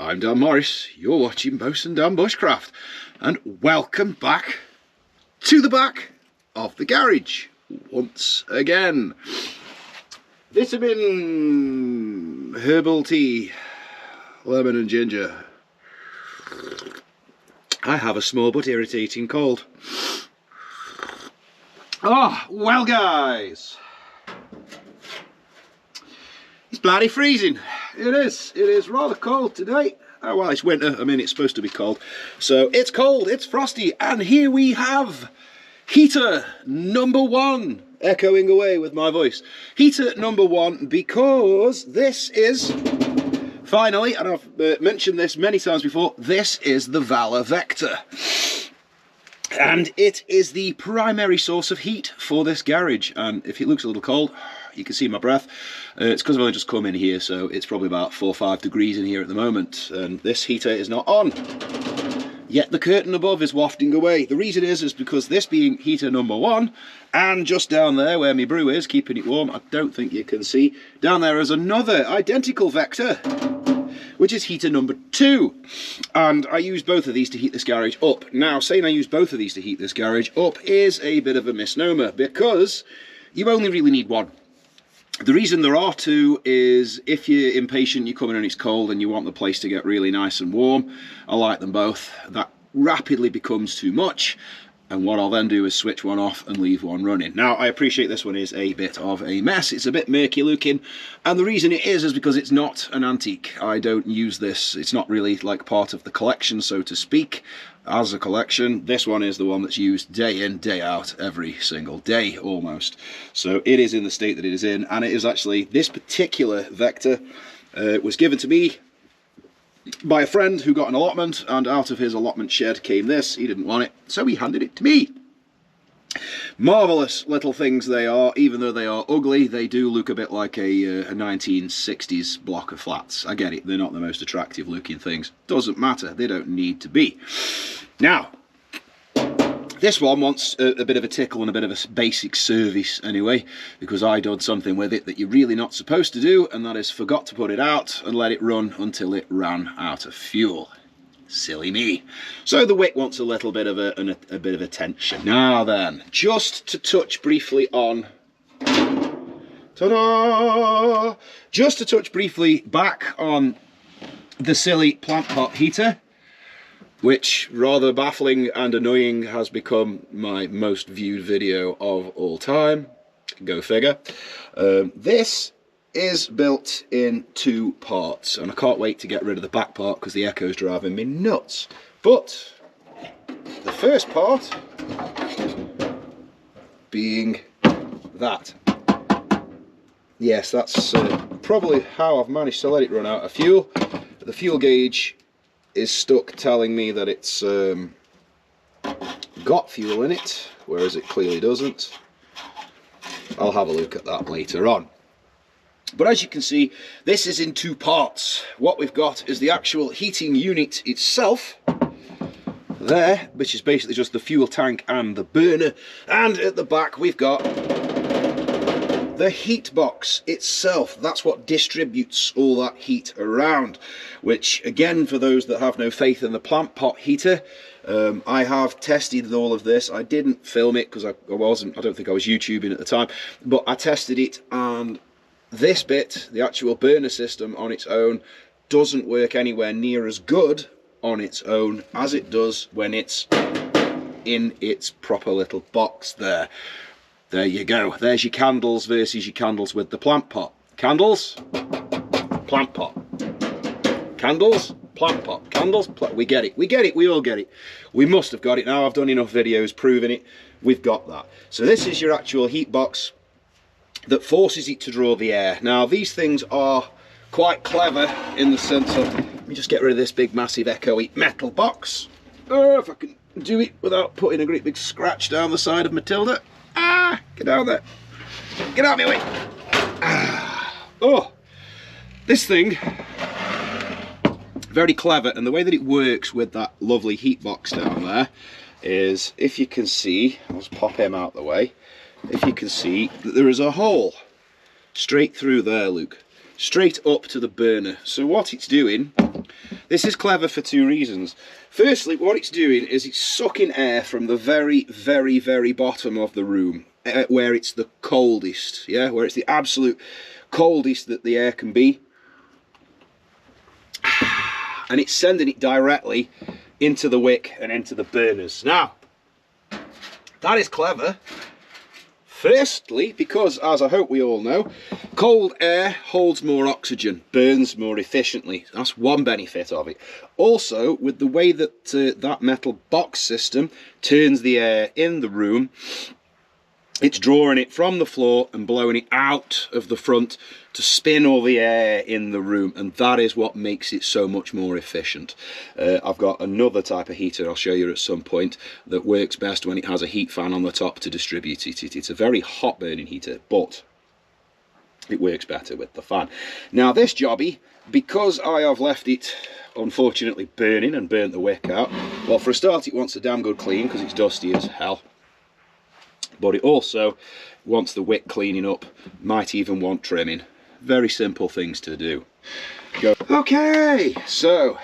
I'm Dan Morris, you're watching Bosun Dan Bushcraft, and welcome back to the back of the garage once again. Vitamin, herbal tea, lemon and ginger. I have a small but irritating cold. Well guys, it's bloody freezing. It is rather cold today. Oh, well, it's winter. I mean, it's supposed to be cold. So it's cold, it's frosty, and here we have heater number one, echoing away with my voice. Heater number one, because this is, finally, and I've mentioned this many times before, this is the Valor Vector. And it is the primary source of heat for this garage. And if it looks a little cold, you can see my breath. It's because I've only just come in here, so it's probably about 4 or 5 degrees in here at the moment. And this heater is not on. Yet the curtain above is wafting away. The reason is because this being heater number one, and just down there where my brew is, keeping it warm, I don't think you can see, down there is another identical Vector, which is heater number two. And I use both of these to heat this garage up. Now, saying I use both of these to heat this garage up is a bit of a misnomer, because you only really need one. The reason there are two is if you're impatient, you come in and it's cold and you want the place to get really nice and warm. I like them both. That rapidly becomes too much, and what I'll then do is switch one off and leave one running. Now, I appreciate this one is a bit of a mess. It's a bit murky looking, and the reason it is because it's not an antique. I don't use this. It's not really like part of the collection, so to speak. As a collection, this one is the one that's used day in, day out, every single day almost. So it is in the state that it is in, and it is actually, this particular Vector was given to me by a friend who got an allotment, and out of his allotment shed came this. He didn't want it, so he handed it to me. Marvellous little things they are. Even though they are ugly, they do look a bit like a 1960s block of flats. I get it, they're not the most attractive looking things. Doesn't matter, they don't need to be. Now, this one wants a bit of a tickle and a bit of a basic service anyway, because I done something with it that you're really not supposed to do, and that is forgot to put it out and let it run until it ran out of fuel. Silly me. So the wick wants a little bit of a bit of attention. Now then, just to touch briefly on, ta-da! Just to touch briefly back on the silly plant pot heater, which, rather baffling and annoying, has become my most viewed video of all time. Go figure. This is built in 2 parts, and I can't wait to get rid of the back part because the echo's driving me nuts. But the first part being that. Yes, that's probably how I've managed to let it run out of fuel. The fuel gauge is stuck telling me that it's got fuel in it, whereas it clearly doesn't. I'll have a look at that later on. But as you can see, this is in 2 parts. What we've got is the actual heating unit itself there, which is basically just the fuel tank and the burner, and at the back we've got the heat box itself. That's what distributes all that heat around, which, again, for those that have no faith in the plant pot heater, I have tested all of this. I didn't film it because I don't think I was YouTubing at the time, but I tested it, and this bit, the actual burner system on its own, doesn't work anywhere near as good on its own as it does when it's in its proper little box there. There you go. There's your candles versus your candles with the plant pot. Candles, plant pot. Candles, plant pot. Candles, we get it. We get it. We all get it. We must have got it now. I've done enough videos proving it. We've got that. So this is your actual heat box that forces it to draw the air. Now, these things are quite clever in the sense of, let me just get rid of this big massive echoey metal box. If I can do it without putting a great big scratch down the side of Matilda. Get down there. Get out of my way. Oh, this thing, very clever, and the way that it works with that lovely heat box down there is, if you can see, I'll just pop him out the way, if you can see that there is a hole straight through there, Luke, straight up to the burner. So what it's doing, This is clever for two reasons. Firstly, what it's doing is it's sucking air from the very, very, very bottom of the room, where it's the coldest, yeah, where it's the absolute coldest that the air can be. And it's sending it directly into the wick and into the burners. Now, that is clever. Firstly, because, as I hope we all know, cold air holds more oxygen, burns more efficiently. That's one benefit of it. Also, with the way that that metal box system turns the air in the room, it's drawing it from the floor and blowing it out of the front to spin all the air in the room, and that is what makes it so much more efficient. I've got another type of heater I'll show you at some point that works best when it has a heat fan on the top to distribute it. It's a very hot burning heater, but it works better with the fan. Now this jobby, because I have left it unfortunately burning and burnt the wick out, well, for a start it wants a damn good clean because it's dusty as hell. But it also wants the wick cleaning up, might even want trimming. Very simple things to do. Go. Okay, so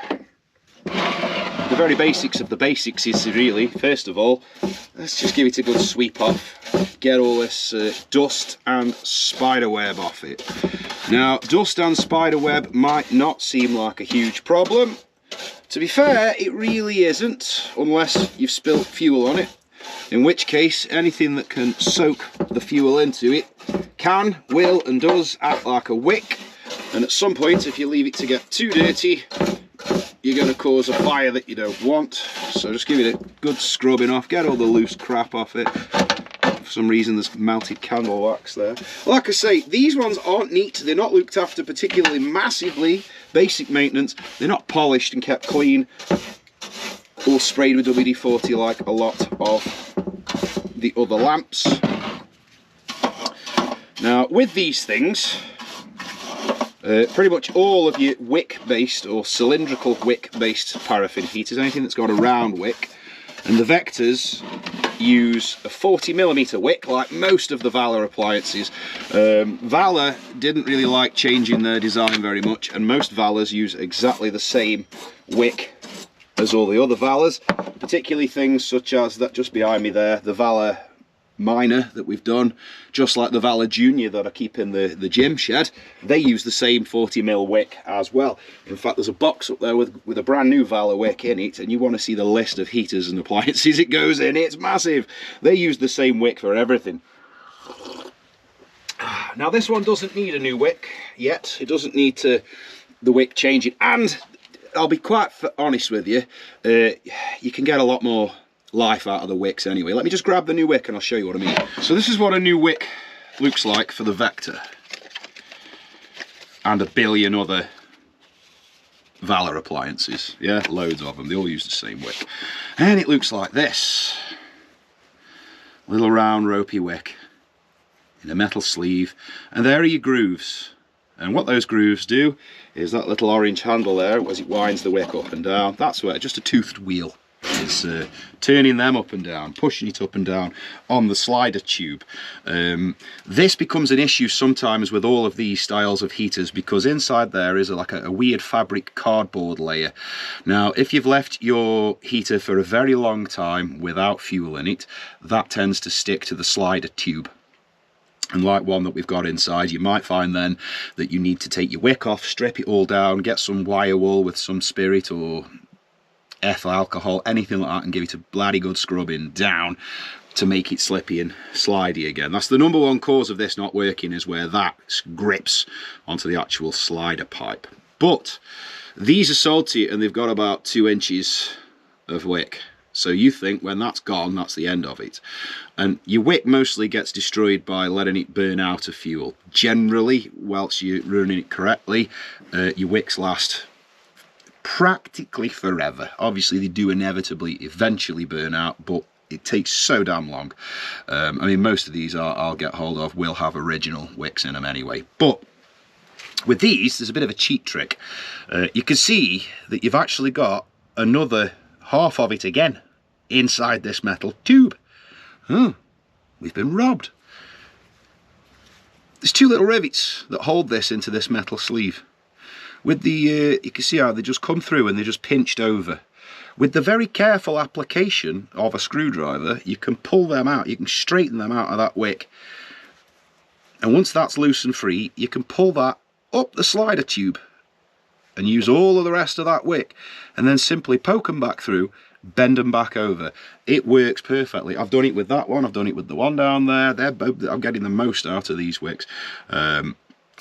the very basics of the basics is really, first of all, let's just give it a good sweep off, get all this dust and spider web off it. Now, dust and spider web might not seem like a huge problem. To be fair, it really isn't, unless you've spilt fuel on it. In which case, anything that can soak the fuel into it can, will and does act like a wick, and at some point, if you leave it to get too dirty, you're going to cause a fire that you don't want. So just give it a good scrubbing off, get all the loose crap off it. For some reason there's melted candle wax there. Like I say, these ones aren't neat, they're not looked after particularly massively, basic maintenance, they're not polished and kept clean or sprayed with WD-40 like a lot of the other lamps. Now with these things, pretty much all of your wick-based or cylindrical wick-based paraffin heaters, anything that's got a round wick, and the Vectors use a 40mm wick like most of the Valor appliances. Valor didn't really like changing their design very much, and most Valors use exactly the same wick as all the other Valors, particularly things such as that just behind me there, the Valor Minor that we've done, just like the Valor Junior that I keep in the gym shed. They use the same 40mm wick as well. In fact, there's a box up there with a brand new Valor wick in it, and you want to see the list of heaters and appliances it goes in, it's massive. They use the same wick for everything. Now this one doesn't need a new wick yet, it doesn't need the wick changing, and I'll be quite honest with you, you can get a lot more life out of the wicks anyway. Let me just grab the new wick and I'll show you what I mean. So this is what a new wick looks like for the Vector and a billion other Valor appliances. Yeah, loads of them, they all use the same wick. And it looks like this. Little round ropey wick in a metal sleeve, and there are your grooves. And what those grooves do is that little orange handle there, as it winds the wick up and down, that's where just a toothed wheel is turning them up and down, pushing it up and down on the slider tube. This becomes an issue sometimes with all of these styles of heaters, because inside there is like a weird fabric cardboard layer. Now if you've left your heater for a very long time without fuel in it, that tends to stick to the slider tube. And like one that we've got inside, you might find then that you need to take your wick off, strip it all down, get some wire wool with some spirit or ethyl alcohol, anything like that, and give it a bloody good scrubbing down to make it slippy and slidey again. That's the number one cause of this not working, is where that grips onto the actual slider pipe. But these are sold to you and they've got about 2 inches of wick. So you think when that's gone, that's the end of it. And your wick mostly gets destroyed by letting it burn out of fuel. Generally, whilst you're running it correctly, your wicks last practically forever. Obviously, they do inevitably eventually burn out, but it takes so damn long. I mean, most of these I'll get hold of will have original wicks in them anyway. But with these, there's a bit of a cheat trick. You can see that you've actually got another half of it again inside this metal tube. We've been robbed. There's 2 little rivets that hold this into this metal sleeve. With the, you can see how they just come through and they're just pinched over. With the very careful application of a screwdriver, you can pull them out, you can straighten them out of that wick. And once that's loose and free, you can pull that up the slider tube and use all of the rest of that wick, and then simply poke them back through, bend them back over. It works perfectly. I've done it with that one, I've done it with the one down there. They're both, I'm getting the most out of these wicks.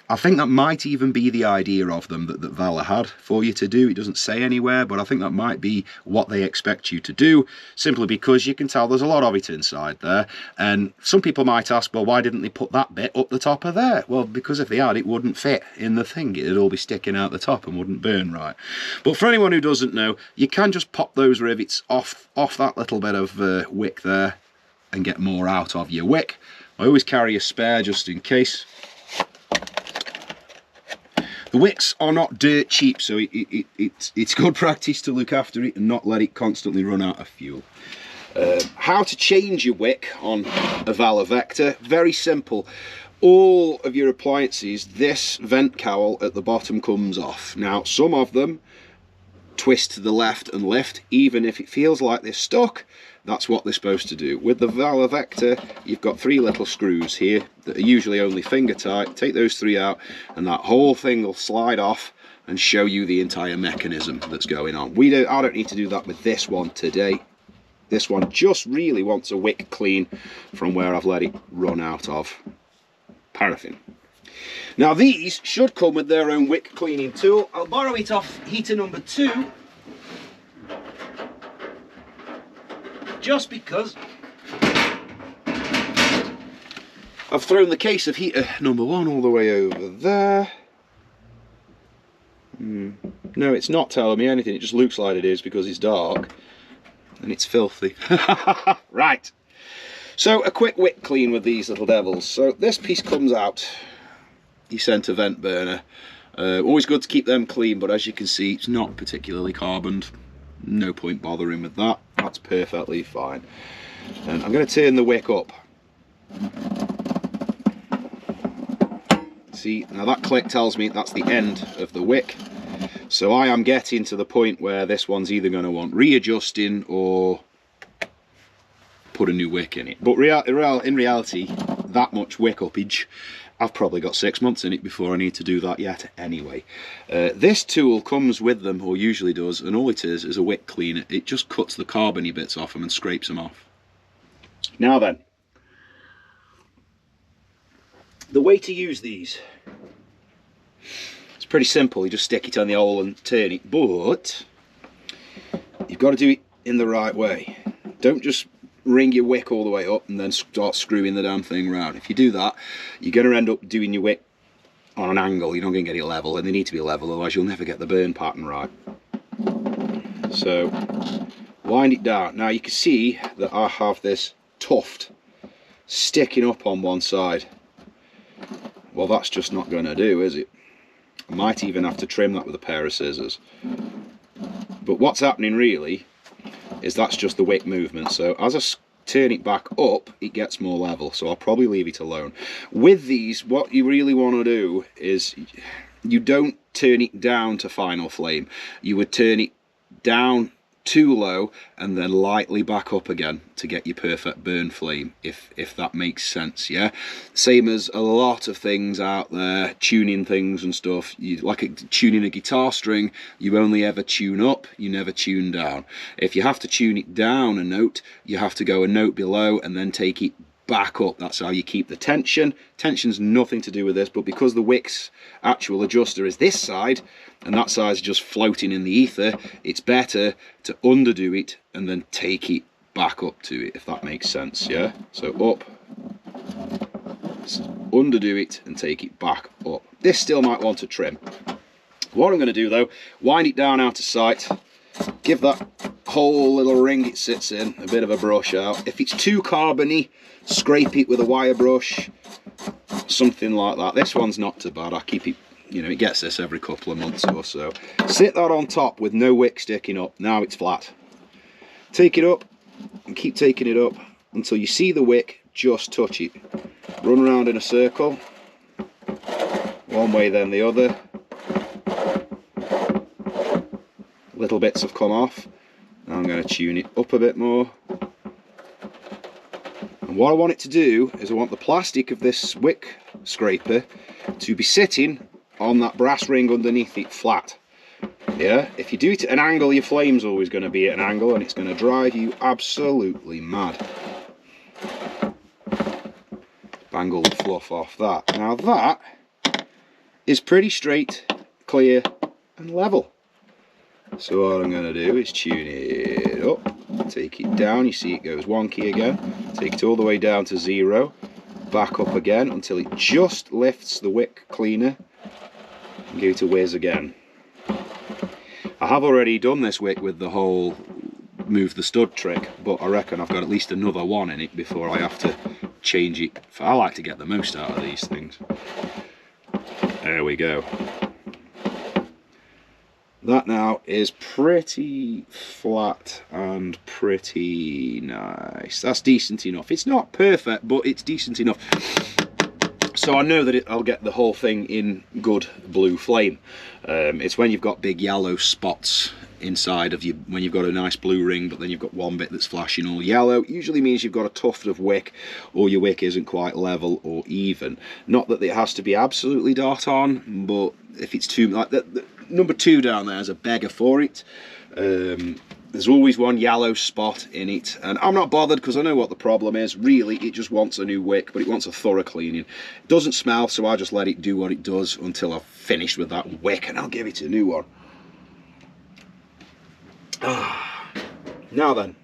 I think that might even be the idea of them that Valor had for you to do. It doesn't say anywhere, but I think that might be what they expect you to do, simply because you can tell there's a lot of it inside there. And some people might ask, well, why didn't they put that bit up the top of there? Well, because if they had, it wouldn't fit in the thing. It'd all be sticking out the top and wouldn't burn right. But for anyone who doesn't know, you can just pop those rivets off that little bit of wick there and get more out of your wick. I always carry a spare just in case. The wicks are not dirt cheap, so it's good practice to look after it and not let it constantly run out of fuel. How to change your wick on a Valor Vector? Very simple. All of your appliances, this vent cowl at the bottom comes off. Now, some of them twist to the left and lift, even if it feels like they're stuck. That's what they're supposed to do. With the Valor Vector, you've got 3 little screws here that are usually only finger tight. Take those 3 out and that whole thing will slide off and show you the entire mechanism that's going on. I don't need to do that with this one today. This one just really wants a wick clean from where I've let it run out of paraffin. Now these should come with their own wick cleaning tool. I'll borrow it off heater number 2. Just because I've thrown the case of heater number 1 all the way over there. No, it's not telling me anything, it just looks like it is because it's dark and it's filthy. Right, so a quick wick clean with these little devils. So this piece comes out, your centre vent burner. Always good to keep them clean, but as you can see, it's not particularly carboned. No point bothering with that. That's perfectly fine. And I'm going to turn the wick up. See, now that click tells me that's the end of the wick. So I am getting to the point where this one's either going to want readjusting or put a new wick in it. But in reality, that much wick uppage, I've probably got 6 months in it before I need to do that yet anyway. This tool comes with them, or usually does, and all it is a wick cleaner. It just cuts the carbony bits off them and scrapes them off. Now then, the way to use these, it's pretty simple. You just stick it on the hole and turn it, but you've got to do it in the right way. Don't just ring your wick all the way up and then start screwing the damn thing round. If you do that, you're going to end up doing your wick on an angle. You're not going to get it level, and they need to be level, otherwise you'll never get the burn pattern right. So wind it down. Now you can see that I have this tuft sticking up on one side. Well, that's just not going to do, is it? I might even have to trim that with a pair of scissors. But what's happening really is that's just the wick movement. So as I turn it back up, it gets more level, so I'll probably leave it alone. With these, what you really want to do is you don't turn it down to final flame. You would turn it down too low and then lightly back up again to get your perfect burn flame, if that makes sense. Yeah, same as a lot of things out there, tuning things and stuff. You like tuning a guitar string, you only ever tune up, you never tune down. If you have to tune it down a note, you have to go a note below and then take it back up. That's how you keep the tension. Tension's nothing to do with this, but because the wick's actual adjuster is this side and that side's just floating in the ether, it's better to underdo it and then take it back up to it, if that makes sense. Yeah, so up, underdo it and take it back up. This still might want to trim. What I'm going to do though, wind it down out of sight, give that whole little ring it sits in a bit of a brush out. If it's too carbony, scrape it with a wire brush, something like that. This one's not too bad. I keep it, you know, it gets this every couple of months or so. Sit that on top with no wick sticking up. Now it's flat. Take it up and keep taking it up until you see the wick just touch it. Run around in a circle, one way then the other. little bits have come off. Now I'm going to tune it up a bit more. And what I want it to do is I want the plastic of this wick scraper to be sitting on that brass ring underneath it flat. Yeah, if you do it at an angle, your flame's always going to be at an angle and it's going to drive you absolutely mad. Bang all the fluff off that. Now that is pretty straight, clear and level. So what I'm going to do is tune it up, take it down, you see it goes wonky again, take it all the way down to 0, back up again until it just lifts the wick cleaner and give it a whiz again. I have already done this wick with the whole move the stud trick, but I reckon I've got at least another one in it before I have to change it. I like to get the most out of these things. There we go. That now is pretty flat and pretty nice. That's decent enough. It's not perfect, but it's decent enough. So I know that I'll get the whole thing in good blue flame. It's when you've got big yellow spots inside of you, when you've got a nice blue ring, but then you've got one bit that's flashing all yellow. Usually means you've got a tuft of wick, or your wick isn't quite level or even. Not that it has to be absolutely dot on, but if it's too like the number 2 down there is a beggar for it. There's always one yellow spot in it, and I'm not bothered because I know what the problem is. Really, it just wants a new wick, but it wants a thorough cleaning. It doesn't smell, so I just let it do what it does until I've finished with that wick, and I'll give it a new one. Now then,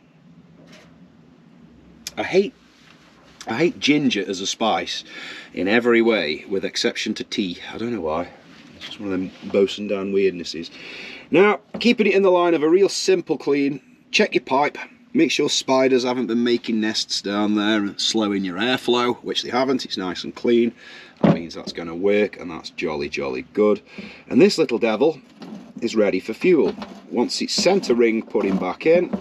I hate ginger as a spice in every way, with exception to tea. I don't know why. It's just one of them bosun down weirdnesses. Now, keeping it in the line of a real simple clean, check your pipe, make sure spiders haven't been making nests down there and slowing your airflow, which they haven't. It's nice and clean. That means that's going to work, and that's jolly good. And this little devil is ready for fuel. Once it's centre ring, put him back in.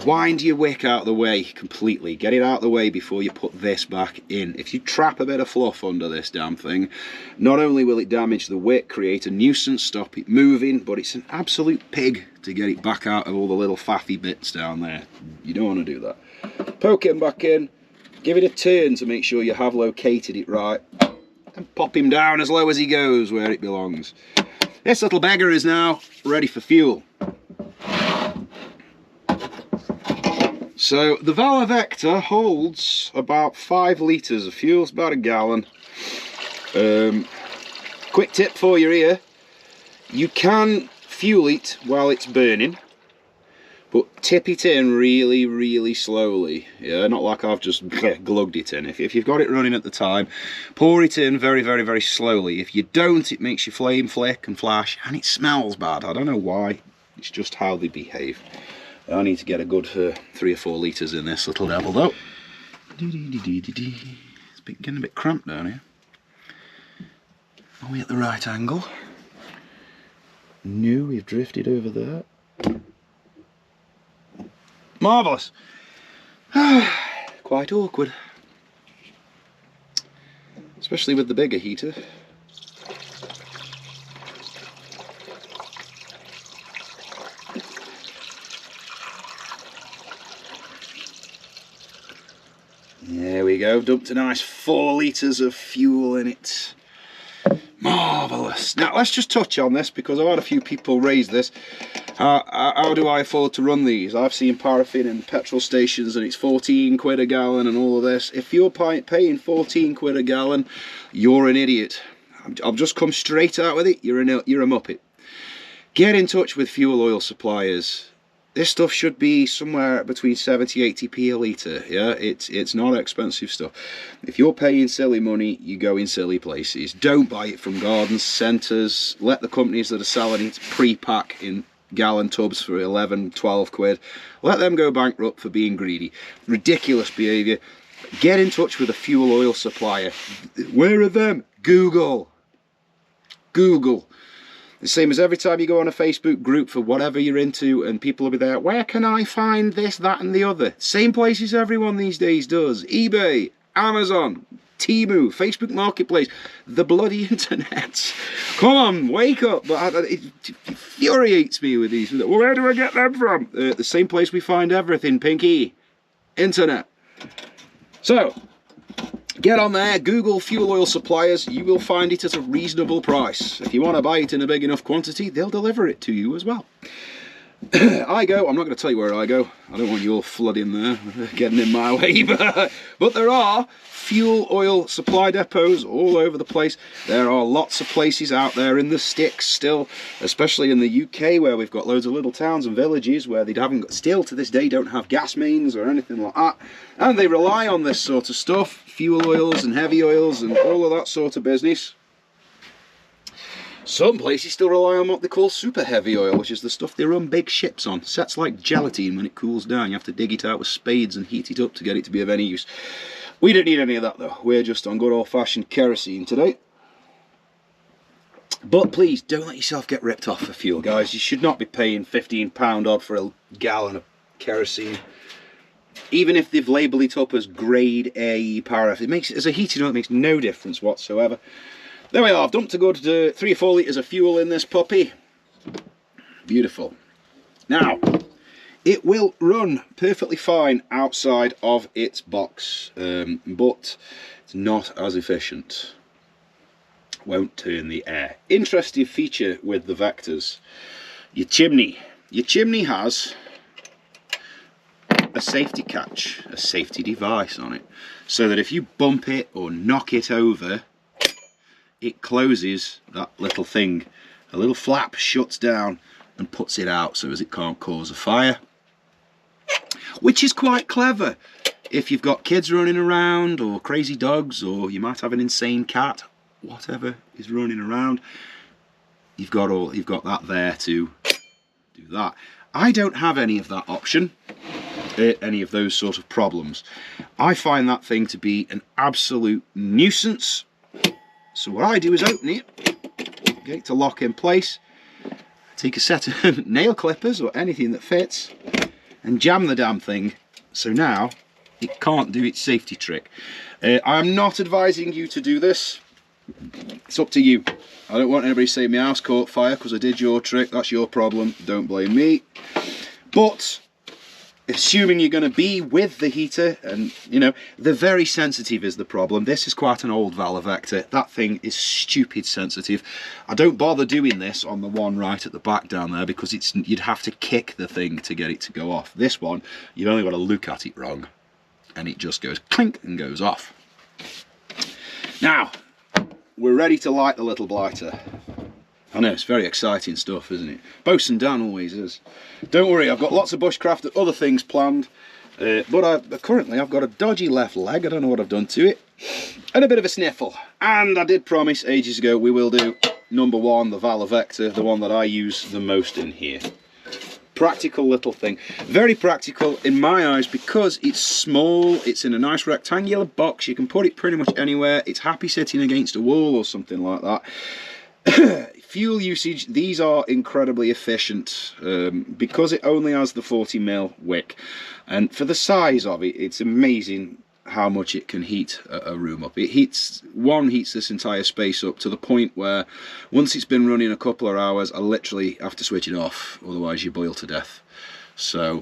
Wind your wick out of the way completely. Get it out of the way before you put this back in. If you trap a bit of fluff under this damn thing, not only will it damage the wick, create a nuisance, stop it moving, but it's an absolute pig to get it back out of all the little faffy bits down there. You don't want to do that. Poke him back in, give it a turn to make sure you have located it right, and pop him down as low as he goes where it belongs. This little beggar is now ready for fuel. So the Valor Vector holds about 5 litres of fuel, it's about a gallon. Quick tip for your ear, you can fuel it while it's burning, but tip it in really slowly. Yeah, not like I've just glugged it in. If you've got it running at the time, pour it in very slowly. If you don't, it makes your flame flick and flash, and it smells bad. I don't know why, it's just how they behave. I need to get a good 3 or 4 litres in this little devil though. It's getting a bit cramped down here. Are we at the right angle? No, we've drifted over there. Marvellous. Quite awkward. Especially with the bigger heater. There we go, dumped a nice 4 litres of fuel in it. Marvellous. Now let's just touch on this because I've had a few people raise this. How do I afford to run these? I've seen paraffin in petrol stations and it's 14 quid a gallon and all of this. If you're paying 14 quid a gallon, you're an idiot. I've just come straight out with it, you're a muppet. Get in touch with fuel oil suppliers. This stuff should be somewhere between 70–80p a litre, yeah? It's not expensive stuff. If you're paying silly money, you go in silly places. Don't buy it from garden centres. Let the companies that are selling it pre-pack in gallon tubs for 11–12 quid. Let them go bankrupt for being greedy. Ridiculous behaviour. Get in touch with a fuel oil supplier. Where are them? Google. Google. The same as every time you go on a Facebook group for whatever you're into and people will be there, where can I find this, that and the other? Same places everyone these days does. eBay, Amazon, Temu, Facebook Marketplace, the bloody internet. Come on, wake up. But it infuriates me with these. Well, where do I get them from? The same place we find everything, Pinky. Internet. So, get on there, Google fuel oil suppliers, you will find it at a reasonable price. If you want to buy it in a big enough quantity, they'll deliver it to you as well. I'm not going to tell you where I go. I don't want you all flooding there, getting in my way, but there are fuel oil supply depots all over the place. There are lots of places out there in the sticks still, especially in the UK, where we've got loads of little towns and villages where they haven't got, still to this day don't have gas mains or anything like that, and they rely on this sort of stuff, fuel oils and heavy oils and all of that sort of business. Some places still rely on what they call super heavy oil, which is the stuff they run big ships on. Sets like gelatine. When it cools down, you have to dig it out with spades and heat it up to get it to be of any use. We don't need any of that though. We're just on good old-fashioned kerosene today. But please, don't let yourself get ripped off for fuel, guys. You should not be paying £15 odd for a gallon of kerosene. Even if they've labelled it up as grade A paraffin, as a heating oil, it makes no difference whatsoever. There we are, I've dumped a good 3 or 4 litres of fuel in this puppy. Beautiful. Now, it will run perfectly fine outside of its box, but it's not as efficient. Won't turn the air. Interesting feature with the Vectors. Your chimney has a safety catch, a safety device on it, so that if you bump it or knock it over, it closes that little thing. A little flap shuts down and puts it out so as it can't cause a fire. Which is quite clever if you've got kids running around or crazy dogs, or you might have an insane cat, whatever is running around. You've got that there to do that. I don't have any of that option, any of those sort of problems. I find that thing to be an absolute nuisance. So what I do is open it, get it to lock in place, take a set of nail clippers or anything that fits, and jam the damn thing, so now it can't do its safety trick. I'm not advising you to do this. It's up to you. I don't want anybody saying my house caught fire because I did your trick. That's your problem. Don't blame me. But assuming you're going to be with the heater, and you know, the very sensitive is the problem. This is quite an old valor Vector. That thing is stupid sensitive. I don't bother doing this on the one right at the back down there because you'd have to kick the thing to get it to go off. This one, you've only got to look at it wrong and it just goes clink and goes off. Now, we're ready to light the little blighter. I know, it's very exciting stuff, isn't it? Bosun Dan always is. Don't worry, I've got lots of bushcraft and other things planned, but currently I've got a dodgy left leg. I don't know what I've done to it, and a bit of a sniffle. And I did promise ages ago we will do number 1, the Valor Vector, the one that I use the most in here. Practical little thing, very practical in my eyes because it's small, it's in a nice rectangular box, you can put it pretty much anywhere, it's happy sitting against a wall or something like that. Fuel usage, these are incredibly efficient because it only has the 40mm wick, and for the size of it, it's amazing how much it can heat a room up. It heats this entire space up to the point where once it's been running a couple of hours, I literally have to switch it off, otherwise you boil to death. So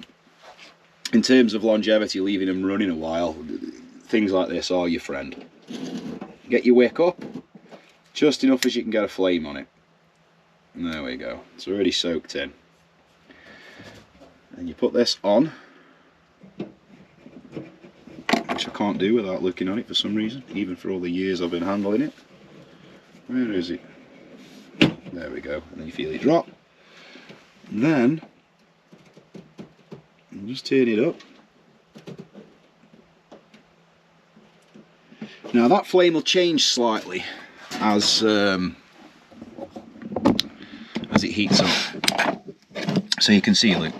in terms of longevity, leaving them running a while, things like this are your friend. Get your wick up just enough as you can get a flame on it. And there we go, it's already soaked in. And you put this on, which I can't do without looking at it for some reason, even for all the years I've been handling it. Where is it? There we go, and then you feel it drop. And then, I'll just turn it up. Now that flame will change slightly as it heats up. So you can see, look,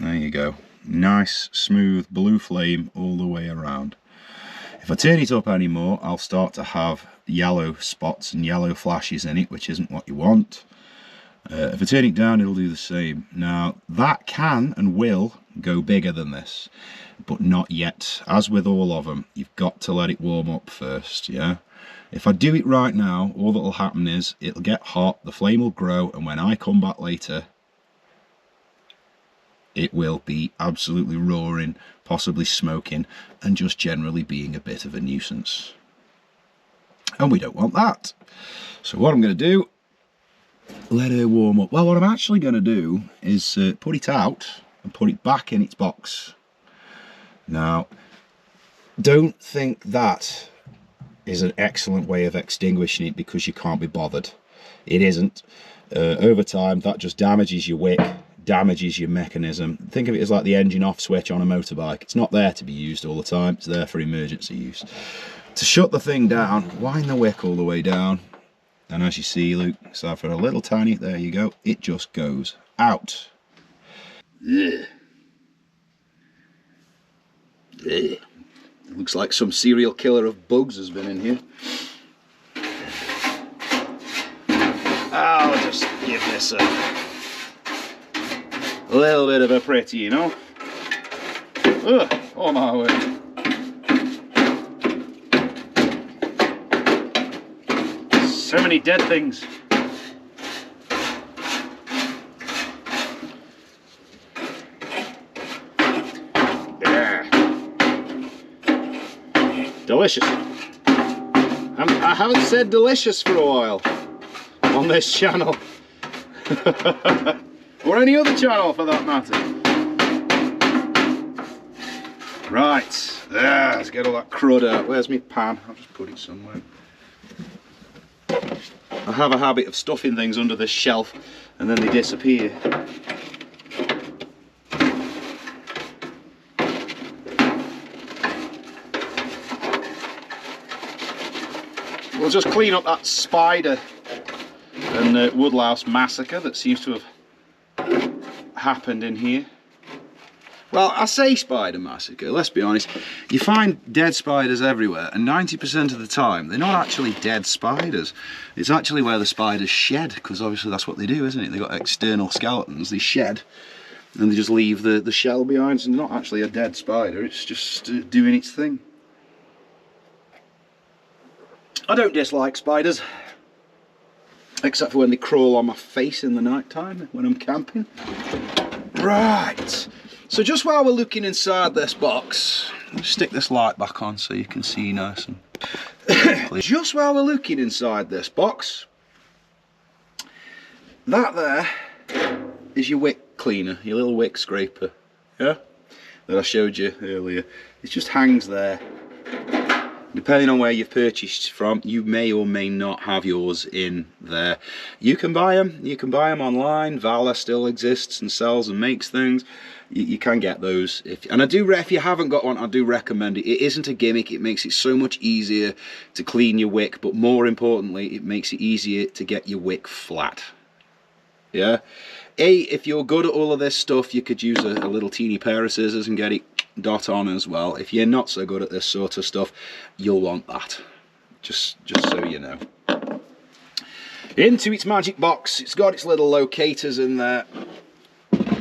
there you go. Nice smooth blue flame all the way around. If I turn it up anymore, I'll start to have yellow spots and yellow flashes in it, which isn't what you want. If I turn it down, it'll do the same. Now that can and will go bigger than this. but not yet. As with all of them, you've got to let it warm up first, yeah? If I do it right now, all that will happen is it'll get hot, the flame will grow, and when I come back later, it will be absolutely roaring, possibly smoking, and just generally being a bit of a nuisance. And we don't want that. So what I'm going to do, let her warm up. Well, what I'm actually going to do is put it out and put it back in its box. Now, don't think that is an excellent way of extinguishing it because you can't be bothered. It isn't. Over time, that just damages your wick, damages your mechanism. Think of it as like the engine off switch on a motorbike. It's not there to be used all the time, it's there for emergency use. To shut the thing down, wind the wick all the way down, and as you see, Luke, so for a little tiny, there you go, it just goes out. Ugh. Ugh. It looks like some serial killer of bugs has been in here. I'll just give this a little bit of a pretty, you know. Ugh, oh my word. So many dead things. Yeah. Delicious. I haven't said delicious for a while on this channel. Or any other channel for that matter. Right, there, let's get all that crud out. Where's my pan? I'll just put it somewhere. I have a habit of stuffing things under this shelf and then they disappear. We'll just clean up that spider and woodlouse massacre that seems to have happened in here. Well, I say spider massacre, let's be honest. You find dead spiders everywhere, and 90% of the time they're not actually dead spiders. It's actually where the spiders shed, because obviously that's what they do, isn't it? They've got external skeletons, they shed, and they just leave the shell behind. So it's not actually a dead spider, it's just doing its thing. I don't dislike spiders, except for when they crawl on my face in the night time when I'm camping. Right. So just while we're looking inside this box, let's stick this light back on so you can see nice and clear. Just while we're looking inside this box, that there is your wick cleaner, your little wick scraper, yeah, that I showed you earlier. It just hangs there. Depending on where you've purchased from, you may or may not have yours in there. You can buy them. You can buy them online. Valor still exists and sells and makes things. You can get those. And if you haven't got one, I do recommend it. It isn't a gimmick. It makes it so much easier to clean your wick, but more importantly, it makes it easier to get your wick flat. Yeah. If you're good at all of this stuff, you could use a little teeny pair of scissors and get it dot on as well. If you're not so good at this sort of stuff, you'll want that. Just so you know. Into its magic box, it's got its little locators in there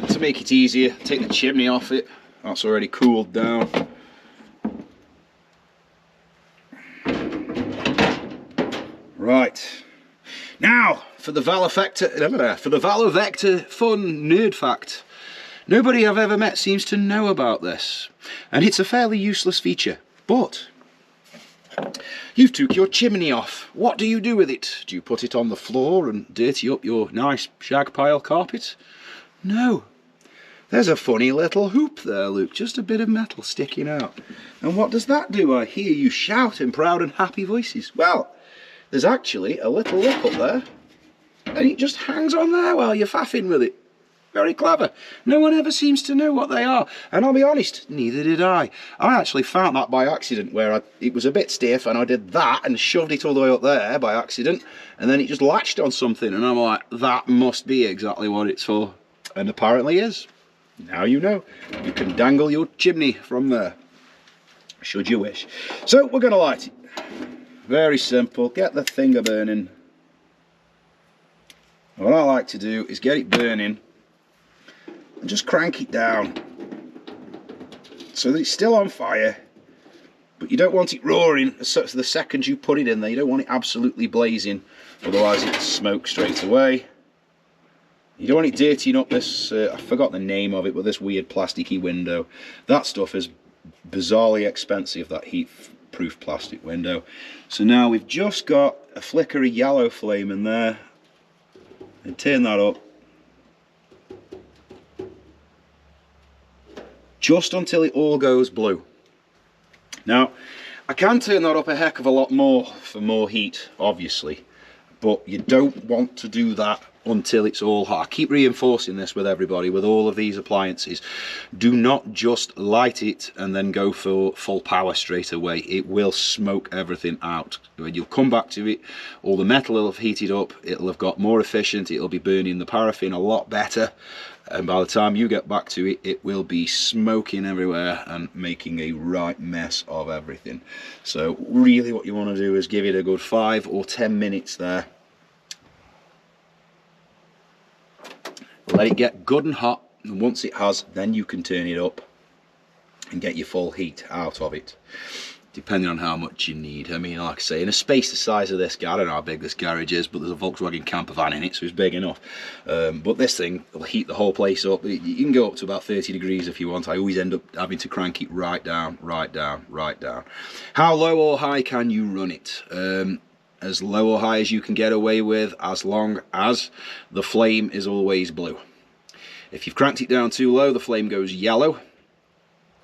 to make it easier. Take the chimney off it. That's already cooled down. Right. Now for the Valor Vector fun nerd fact. Nobody I've ever met seems to know about this, and it's a fairly useless feature, but you've took your chimney off. What do you do with it? Do you put it on the floor and dirty up your nice shag pile carpet? No. There's a funny little hoop there, Luke, just a bit of metal sticking out. And what does that do? I hear you shout in proud and happy voices. Well, there's actually a little lip up there, and it just hangs on there while you're faffing with it. Very clever. No one ever seems to know what they are. And I'll be honest, neither did I. I actually found that by accident, where it was a bit stiff and I did that and shoved it all the way up there by accident, and then it just latched on something, and I'm like, that must be exactly what it's for. And apparently is. Now you know. You can dangle your chimney from there, should you wish. So we're going to light it. Very simple. Get the thing a burning. What I like to do is get it burning and just crank it down. so that it's still on fire, but you don't want it roaring so the second you put it in there. You don't want it absolutely blazing, otherwise it'll smoke straight away. You don't want it dirtying up this, I forgot the name of it, but this weird plasticky window. That stuff is bizarrely expensive, that heat-proof plastic window. So now we've just got a flicker of yellow flame in there, and turn that up just until it all goes blue. Now, I can turn that up a heck of a lot more for more heat, obviously, but you don't want to do that until it's all hot. I keep reinforcing this with everybody, with all of these appliances. Do not just light it and then go for full power straight away. It will smoke everything out. When you'll come back to it, all the metal will have heated up, it'll have got more efficient, it'll be burning the paraffin a lot better, and by the time you get back to it, it will be smoking everywhere and making a right mess of everything. So really what you want to do is give it a good 5 or 10 minutes there. Let it get good and hot, and once it has, then you can turn it up and get your full heat out of it, depending on how much you need. I mean, like I say, in a space the size of this, I don't know how big this garage is, but there's a Volkswagen camper van in it, so it's big enough. But this thing will heat the whole place up. You can go up to about 30 degrees if you want. I always end up having to crank it right down, right down, right down. How low or high can you run it? As low or high as you can get away with, as long as the flame is always blue. If you've cranked it down too low, the flame goes yellow,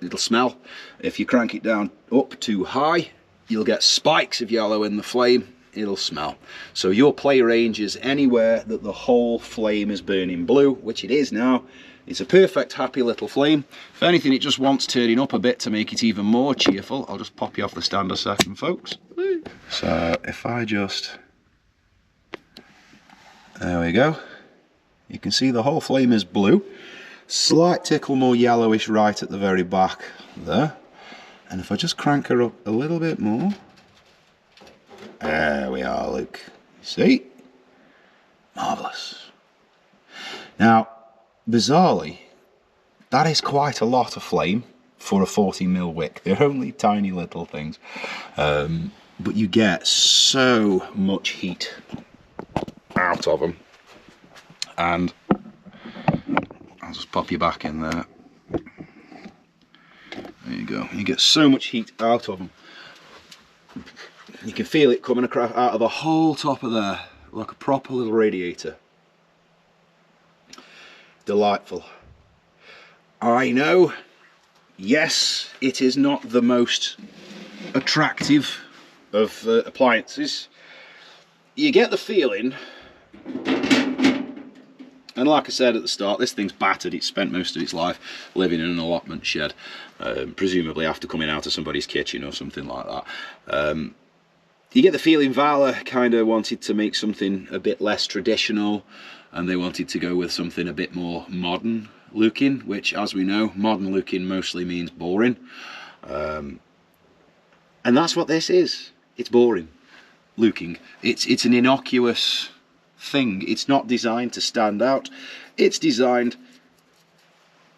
it'll smell. If you crank it down up too high, you'll get spikes of yellow in the flame, it'll smell. So your play range is anywhere that the whole flame is burning blue, which it is now. It's a perfect happy little flame. If anything, it just wants turning up a bit to make it even more cheerful. I'll just pop you off the stand a second, folks. So if I just, there we go. You can see the whole flame is blue. Slight tickle more yellowish right at the very back there. And if I just crank her up a little bit more, there we are, look. See? Marvellous. Now, bizarrely, that is quite a lot of flame for a 40mm wick. They're only tiny little things, but you get so much heat out of them. And I'll just pop you back in there. There you go. You get so much heat out of them. You can feel it coming across out of the whole top of there, like a proper little radiator. Delightful. I know, yes, it is not the most attractive of appliances. You get the feeling, and like I said at the start, this thing's battered. It's spent most of its life living in an allotment shed, presumably after coming out of somebody's kitchen or something like that. You get the feeling Valor kind of wanted to make something a bit less traditional, and they wanted to go with something a bit more modern looking, which, as we know, modern looking mostly means boring. And that's what this is. It's boring looking. It's an innocuous thing. It's not designed to stand out. It's designed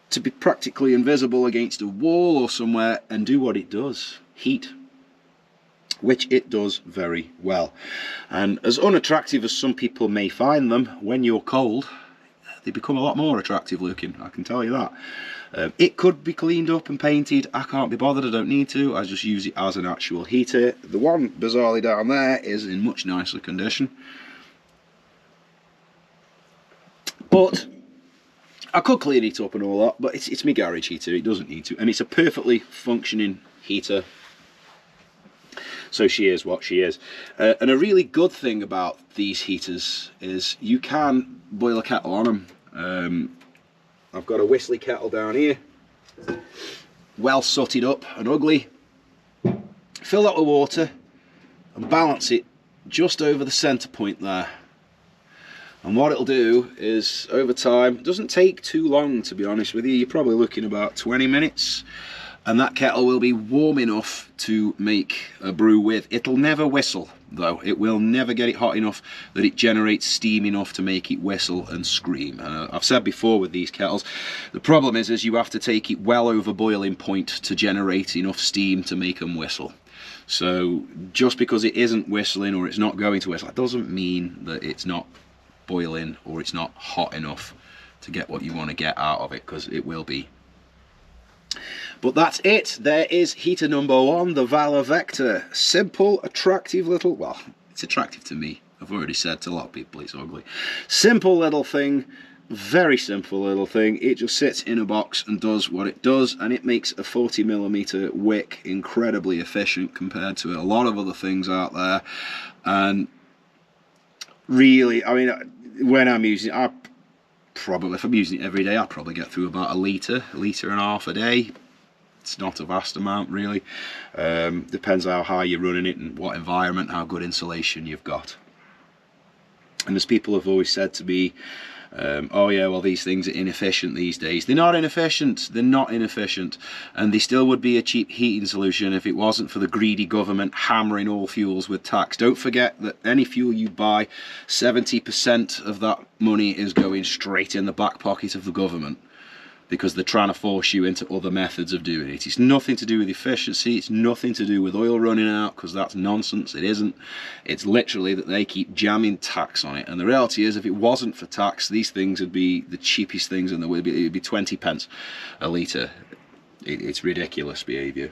to be practically invisible against a wall or somewhere and do what it does: heat, which it does very well. And as unattractive as some people may find them, when you're cold, they become a lot more attractive looking, I can tell you that. It could be cleaned up and painted. I can't be bothered, I don't need to. I just use it as an actual heater. The one bizarrely down there is in much nicer condition. But I could clean it up and all that, but it's my garage heater, it doesn't need to. And it's a perfectly functioning heater. So she is what she is. And a really good thing about these heaters is you can boil a kettle on them. I've got a whistly kettle down here, well sooted up and ugly. Fill that with water and balance it just over the centre point there. And what it'll do is, over time, it doesn't take too long, to be honest with you. You're probably looking about 20 minutes. And that kettle will be warm enough to make a brew with. It'll never whistle. though. It will never get it hot enough that it generates steam enough to make it whistle and scream. I've said before with these kettles, the problem is you have to take it well over boiling point to generate enough steam to make them whistle. So just because it isn't whistling or it's not going to whistle, that doesn't mean that it's not boiling or it's not hot enough to get what you want to get out of it, because it will be. But that's it. There is heater number 1, the Valor Vector. Simple, attractive little, well, it's attractive to me. I've already said to a lot of people it's ugly. Simple little thing, very simple little thing. It just sits in a box and does what it does, and it makes a 40mm wick incredibly efficient compared to a lot of other things out there. And really, I mean, when I'm using it, if I'm using it every day, I'll probably get through about a litre and a half a day. It's not a vast amount, really. Depends how high you're running it and what environment, how good insulation you've got. And as people have always said to me, oh yeah, well, these things are inefficient these days. They're not inefficient. They're not inefficient. And they still would be a cheap heating solution if it wasn't for the greedy government hammering all fuels with tax. Don't forget that any fuel you buy, 70% of that money is going straight in the back pocket of the government, because they're trying to force you into other methods of doing it. It's nothing to do with efficiency, it's nothing to do with oil running out, because that's nonsense, it isn't. It's literally that they keep jamming tax on it, and the reality is if it wasn't for tax, these things would be the cheapest things in the world. It would be 20 pence a litre. It's ridiculous behaviour.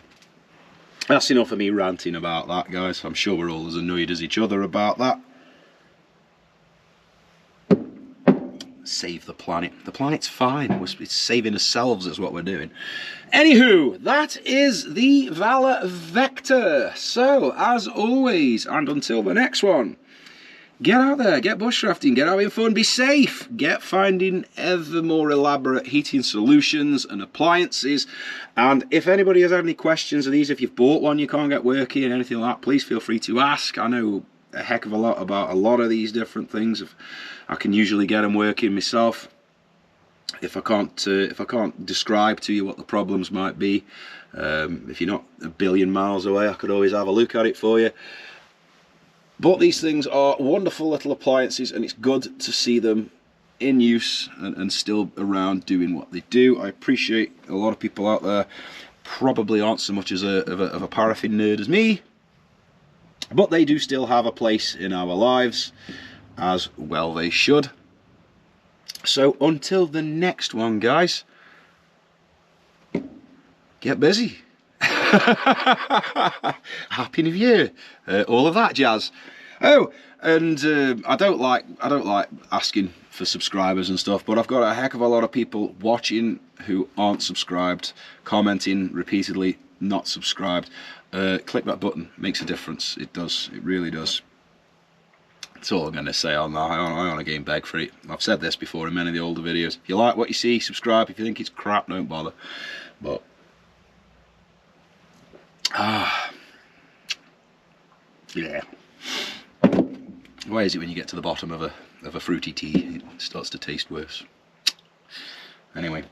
That's enough of me ranting about that, guys. I'm sure we're all as annoyed as each other about that. Save the planet. The planet's fine. It's saving ourselves is what we're doing. Anywho, that is the Valor Vector. So, as always, and until the next one, get out there, get bushcrafting, get having fun, be safe, get finding ever more elaborate heating solutions and appliances. And if anybody has had any questions of these, if you've bought one you can't get working and anything like that, please feel free to ask. I know a heck of a lot about a lot of these different things. I can usually get them working myself. If I can't describe to you what the problems might be, if you're not a billion miles away, I could always have a look at it for you. But these things are wonderful little appliances, and it's good to see them in use and still around doing what they do. I appreciate a lot of people out there probably aren't so much of a paraffin nerd as me, but they do still have a place in our lives, as well they should. So until the next one, guys, get busy. Happy New Year, all of that jazz. Oh, and I don't like asking for subscribers and stuff, but I've got a heck of a lot of people watching who aren't subscribed, commenting repeatedly, not subscribed. Click that button, makes a difference. It does, it really does. That's all I'm going to say on that. I want to game beg for it. I've said this before in many of the older videos. If you like what you see, subscribe. If you think it's crap, don't bother. But yeah. Why is it when you get to the bottom of a fruity tea, it starts to taste worse? Anyway,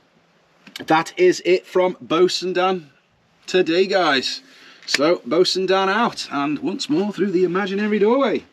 that is it from Bosun Dan today, guys. So, Bosun Dan out, and once more through the imaginary doorway.